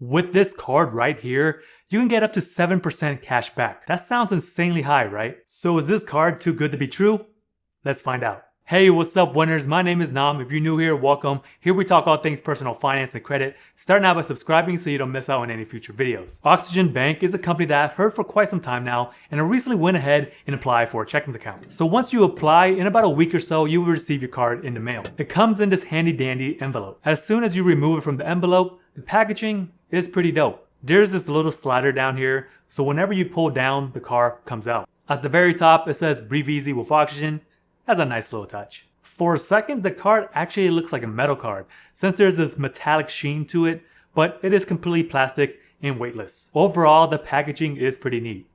With this card right here, you can get up to 7% cash back. That sounds insanely high, right? So is this card too good to be true? Let's find out. Hey, what's up winners? My name is Nam. If you're new here, welcome. Here we talk all things personal finance and credit. Start now by subscribing so you don't miss out on any future videos. Oxygen Bank is a company that I've heard for quite some time now, and I recently went ahead and applied for a checking account. So once you apply, in about a week or so, you will receive your card in the mail. It comes in this handy dandy envelope. As soon as you remove it from the envelope, the packaging is pretty dope. There's this little slider down here, so whenever you pull down, the card comes out. At the very top, it says breathe easy with oxygen. That's a nice little touch. For a second, the card actually looks like a metal card since there's this metallic sheen to it, but it is completely plastic and weightless. Overall, the packaging is pretty neat.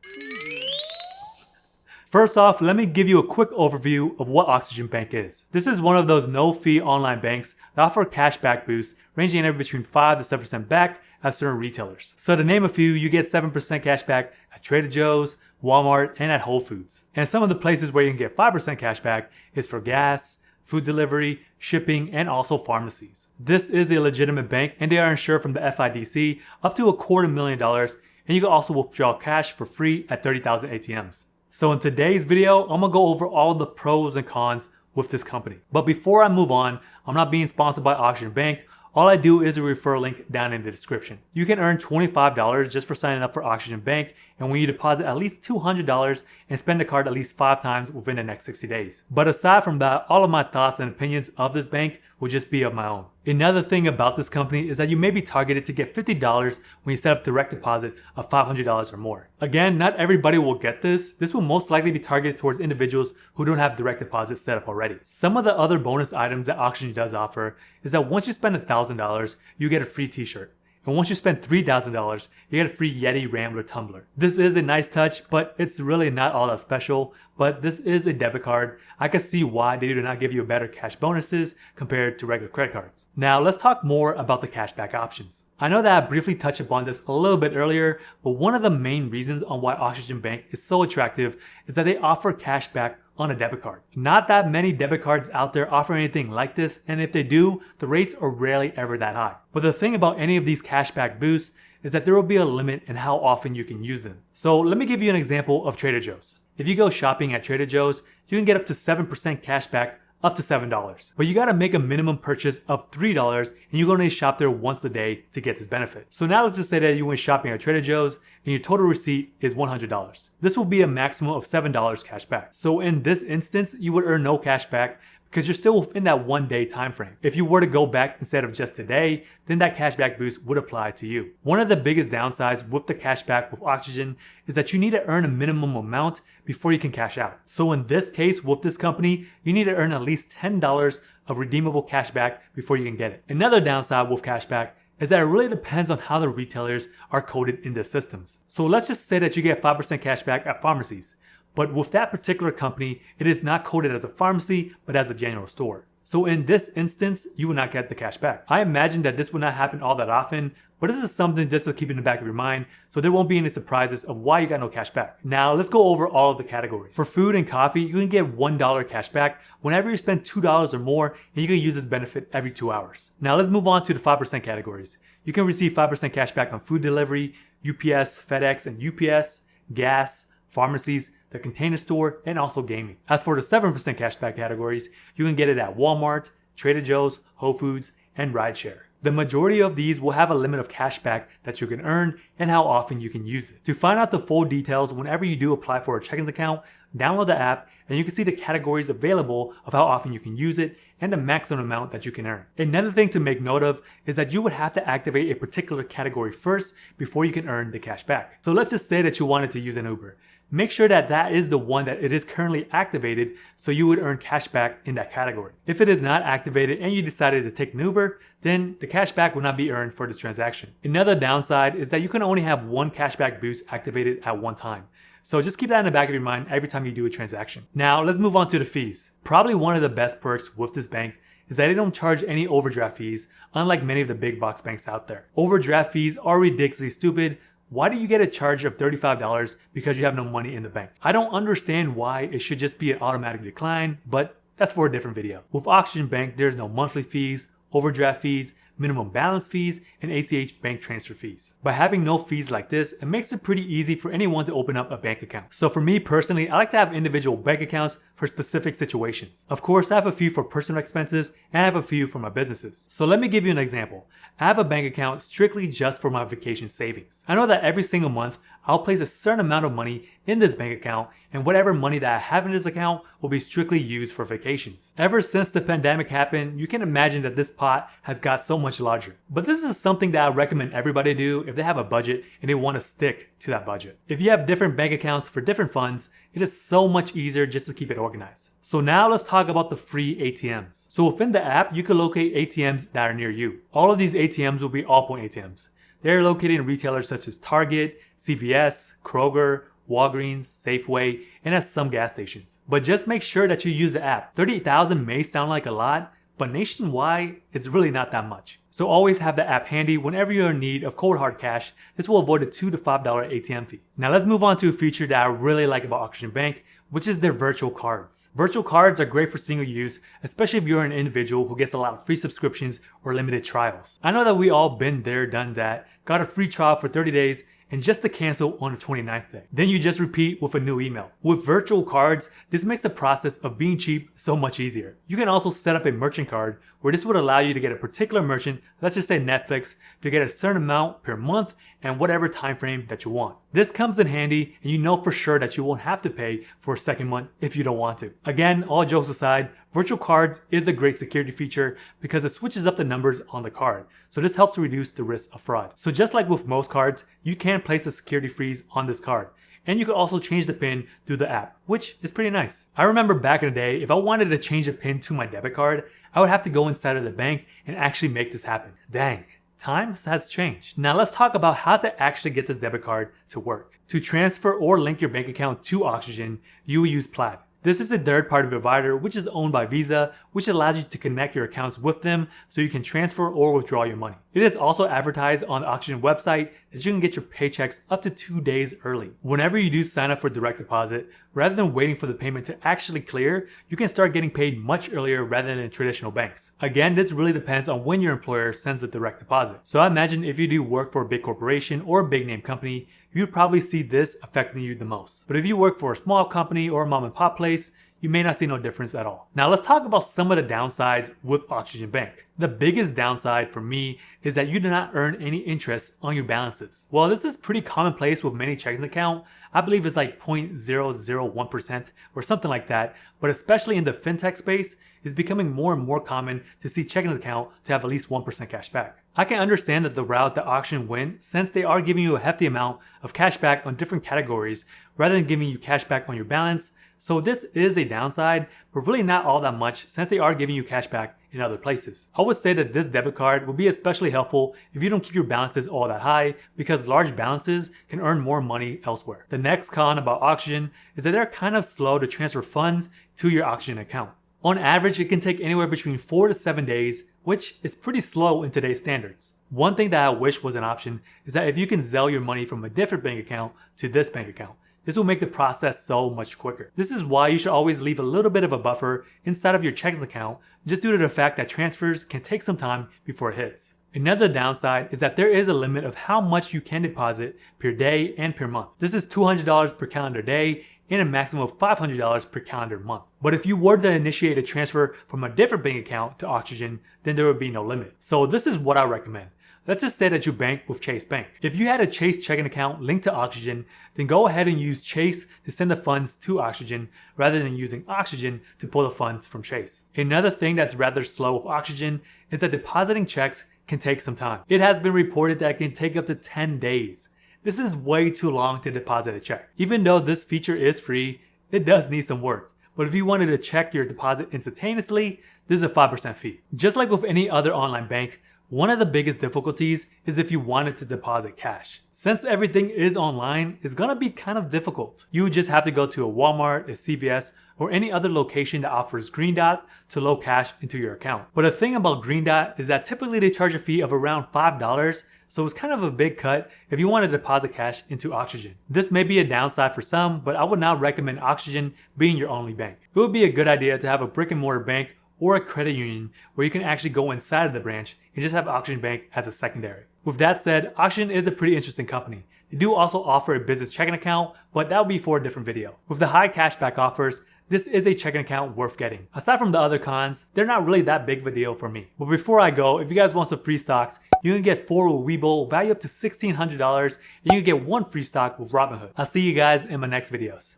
First off, let me give you a quick overview of what Oxygen Bank is. This is one of those no-fee online banks that offer cashback boosts ranging anywhere between 5 to 7% back at certain retailers. So to name a few, you get 7% cash back at Trader Joe's, Walmart, and at Whole Foods. And some of the places where you can get 5% cash back is for gas, food delivery, shipping, and also pharmacies. This is a legitimate bank and they are insured from the FIDC up to $250,000, and you can also withdraw cash for free at 30,000 ATMs. So in today's video, I'm gonna go over all the pros and cons with this company. But before I move on, I'm not being sponsored by Oxygen Bank. All I do is a referral link down in the description. You can earn $25 just for signing up for Oxygen Bank, and when you deposit at least $200 and spend the card at least 5 times within the next 60 days. But aside from that, all of my thoughts and opinions of this bank will just be of my own. Another thing about this company is that you may be targeted to get $50 when you set up direct deposit of $500 or more. Again, not everybody will get this. This will most likely be targeted towards individuals who don't have direct deposit set up already. Some of the other bonus items that Oxygen does offer is that once you spend $1,000, you get a free t-shirt. And once you spend $3,000, you get a free Yeti Rambler tumbler. This is a nice touch, but it's really not all that special. But this is a debit card. I can see why they do not give you better cash bonuses compared to regular credit cards. Now let's talk more about the cashback options. I know that I briefly touched upon this a little bit earlier, but one of the main reasons on why Oxygen Bank is so attractive is that they offer cashback on a debit card. Not that many debit cards out there offer anything like this, and if they do, the rates are rarely ever that high. But the thing about any of these cashback boosts is that there will be a limit in how often you can use them. So let me give you an example of Trader Joe's. If you go shopping at Trader Joe's, you can get up to 7% cash back up to $7. But you gotta make a minimum purchase of $3 and you're gonna shop there once a day to get this benefit. So now let's just say that you went shopping at Trader Joe's and your total receipt is $100. This will be a maximum of $7 cash back. So in this instance, you would earn no cash back because you're still within that 1 day time frame. If you were to go back instead of just today, then that cashback boost would apply to you. One of the biggest downsides with the cashback with Oxygen is that you need to earn a minimum amount before you can cash out. So in this case with this company, you need to earn at least $10 of redeemable cashback before you can get it. Another downside with cashback is that it really depends on how the retailers are coded in their systems. So let's just say that you get 5% cashback at pharmacies. But with that particular company, it is not coded as a pharmacy, but as a general store. So in this instance, you will not get the cash back. I imagine that this will not happen all that often, but this is something just to keep in the back of your mind, so there won't be any surprises of why you got no cash back. Now let's go over all of the categories. For food and coffee, you can get $1 cash back whenever you spend $2 or more, and you can use this benefit every 2 hours. Now let's move on to the 5% categories. You can receive 5% cash back on food delivery, UPS, FedEx, and UPS, gas, pharmacies, the Container Store, and also gaming. As for the 7% cashback categories, you can get it at Walmart, Trader Joe's, Whole Foods, and rideshare. The majority of these will have a limit of cashback that you can earn and how often you can use it. To find out the full details whenever you do apply for a checking account, download the app and you can see the categories available of how often you can use it and the maximum amount that you can earn. Another thing to make note of is that you would have to activate a particular category first before you can earn the cash back. So let's just say that you wanted to use an Uber. Make sure that that is the one that it is currently activated so you would earn cash back in that category. If it is not activated and you decided to take an Uber, then the cash back will not be earned for this transaction. Another downside is that you can only have one cashback boost activated at one time. So just keep that in the back of your mind every time you do a transaction. Now let's move on to the fees. Probably one of the best perks with this bank is that they don't charge any overdraft fees, unlike many of the big box banks out there. Overdraft fees are ridiculously stupid. Why do you get a charge of $35 because you have no money in the bank? I don't understand why it should just be an automatic decline, but that's for a different video. With Oxygen Bank, there's no monthly fees, overdraft fees, minimum balance fees, and ACH bank transfer fees. By having no fees like this, it makes it pretty easy for anyone to open up a bank account. So for me personally, I like to have individual bank accounts for specific situations. Of course, I have a few for personal expenses and I have a few for my businesses. So let me give you an example. I have a bank account strictly just for my vacation savings. I know that every single month, I'll place a certain amount of money in this bank account, and whatever money that I have in this account will be strictly used for vacations. Ever since the pandemic happened, you can imagine that this pot has got so much larger. But this is something that I recommend everybody do if they have a budget and they want to stick to that budget. If you have different bank accounts for different funds, it is so much easier just to keep it organized. So now let's talk about the free ATMs. So within the app, you can locate ATMs that are near you. All of these ATMs will be all-point ATMs. They are located in retailers such as Target, CVS, Kroger, Walgreens, Safeway, and at some gas stations. But just make sure that you use the app. 38,000 may sound like a lot, but nationwide, it's really not that much. So always have the app handy whenever you're in need of cold hard cash. This will avoid a $2 to $5 ATM fee. Now let's move on to a feature that I really like about Oxygen Bank, which is their virtual cards. Virtual cards are great for single use, especially if you're an individual who gets a lot of free subscriptions or limited trials. I know that we all been there, done that, got a free trial for 30 days, and just to cancel on the 29th day. Then you just repeat with a new email. With virtual cards, this makes the process of being cheap so much easier. You can also set up a merchant card where this would allow you to get a particular merchant, let's just say Netflix, to get a certain amount per month and whatever time frame that you want. This comes in handy and you know for sure that you won't have to pay for a second month if you don't want to. Again, all jokes aside, virtual cards is a great security feature because it switches up the numbers on the card. So this helps reduce the risk of fraud. So just like with most cards, you can place a security freeze on this card. And you can also change the PIN through the app, which is pretty nice. I remember back in the day, if I wanted to change the PIN to my debit card, I would have to go inside of the bank and actually make this happen. Dang. Times has changed. Now let's talk about how to actually get this debit card to work. To transfer or link your bank account to Oxygen, you will use Plaid. This is a third-party provider which is owned by Visa, which allows you to connect your accounts with them so you can transfer or withdraw your money. It is also advertised on the Oxygen website that you can get your paychecks up to 2 days early. Whenever you do sign up for direct deposit, rather than waiting for the payment to actually clear, you can start getting paid much earlier rather than in traditional banks. Again, this really depends on when your employer sends the direct deposit. So I imagine if you do work for a big corporation or a big name company, you'd probably see this affecting you the most. But if you work for a small company or a mom and pop place, you may not see no difference at all. Now let's talk about some of the downsides with Oxygen Bank. The biggest downside for me is that you do not earn any interest on your balances. While this is pretty commonplace with many checking accounts, I believe it's like 0.001% or something like that, but especially in the fintech space, it's becoming more and more common to see checking account to have at least 1% cash back. I can understand that the route that Oxygen went, since they are giving you a hefty amount of cash back on different categories rather than giving you cash back on your balance. So this is a downside, but really not all that much since they are giving you cash back in other places. I would say that this debit card will be especially helpful if you don't keep your balances all that high because large balances can earn more money elsewhere. The next con about Oxygen is that they're kind of slow to transfer funds to your Oxygen account. On average, it can take anywhere between 4 to 7 days, which is pretty slow in today's standards. One thing that I wish was an option is that if you can Zelle your money from a different bank account to this bank account, this will make the process so much quicker. This is why you should always leave a little bit of a buffer inside of your checking account just due to the fact that transfers can take some time before it hits. Another downside is that there is a limit of how much you can deposit per day and per month. This is $200 per calendar day and a maximum of $500 per calendar month. But if you were to initiate a transfer from a different bank account to Oxygen, then there would be no limit. So this is what I recommend. Let's just say that you bank with Chase Bank. If you had a Chase checking account linked to Oxygen, then go ahead and use Chase to send the funds to Oxygen rather than using Oxygen to pull the funds from Chase. Another thing that's rather slow with Oxygen is that depositing checks can take some time. It has been reported that it can take up to 10 days. This is way too long to deposit a check. Even though this feature is free, it does need some work. But if you wanted to check your deposit instantaneously, there's a 5% fee. Just like with any other online bank, one of the biggest difficulties is if you wanted to deposit cash. Since everything is online, it's gonna be kind of difficult. You would just have to go to a Walmart, a CVS, or any other location that offers Green Dot to load cash into your account. But the thing about Green Dot is that typically they charge a fee of around $5, so it's kind of a big cut if you want to deposit cash into Oxygen. This may be a downside for some, but I would not recommend Oxygen being your only bank. It would be a good idea to have a brick and mortar bank or a credit union where you can actually go inside of the branch and just have Oxygen Bank as a secondary. With that said, Oxygen is a pretty interesting company. They do also offer a business checking account, but that will be for a different video. With the high cashback offers, this is a checking account worth getting. Aside from the other cons, they're not really that big of a deal for me. But before I go, if you guys want some free stocks, you can get 4 with WEBULL, value up to $1,600, and you can get 1 free stock with Robinhood. I'll see you guys in my next videos.